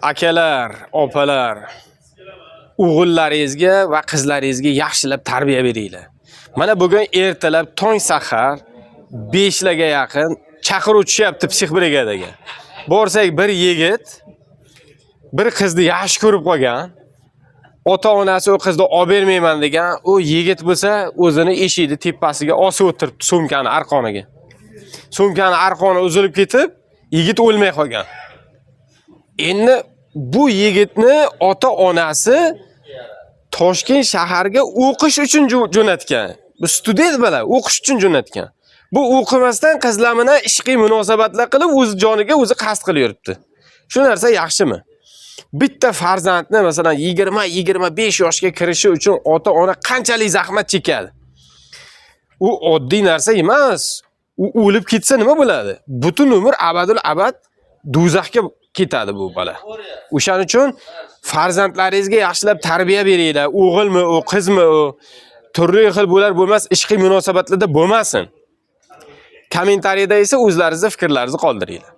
Akalar, opalar, o'g'illaringizga va qizlaringizga yaxshilab tarbiya beringlar. Mana bugun ertalab tong sahar 5 larga yaqin chaqiruv tushyapti psixbrigadaga. Borsak bir yigit bir qizni yaxshi ko'rib qolgan. Ota-onasi o qizni olib bermayman degan, u yigit bo'lsa o'zini eshikni tepasiga osib o'tiribdi sumkani arqoniga. Sumkani arqoni uzilib ketib, yigit o'lmay qolgan. Endi bu yigitni ota-onasi Toshkent shaharga o'qish uchun jo'natgan. Bu student bola o'qish uchun jo'natgan. Bu o'qimasdan qizlar bilan ishqiy munosabatlar qilib o'z joniga o'zi qasd qilib yuribdi. Shu narsa yaxshimi? Bitta farzandni masalan 20-25 yoshga kirishi uchun ota-ona qanchalik zahmat chekadi? U oddiy narsa emas. U o'lib ketsa nima bo'ladi? Butun umr abadul abad do'zaxga ketadi bu bola. O'shaning uchun farzandlaringizga yaxshilab tarbiya beringlar. O'g'ilmi, u qizmi, u turli xil bo'lar bo'lmas ishqiy munosabatlarda bo'lmasin. Kommentariyada esa o'zlaringizning fikrlaringizni qoldiringlar.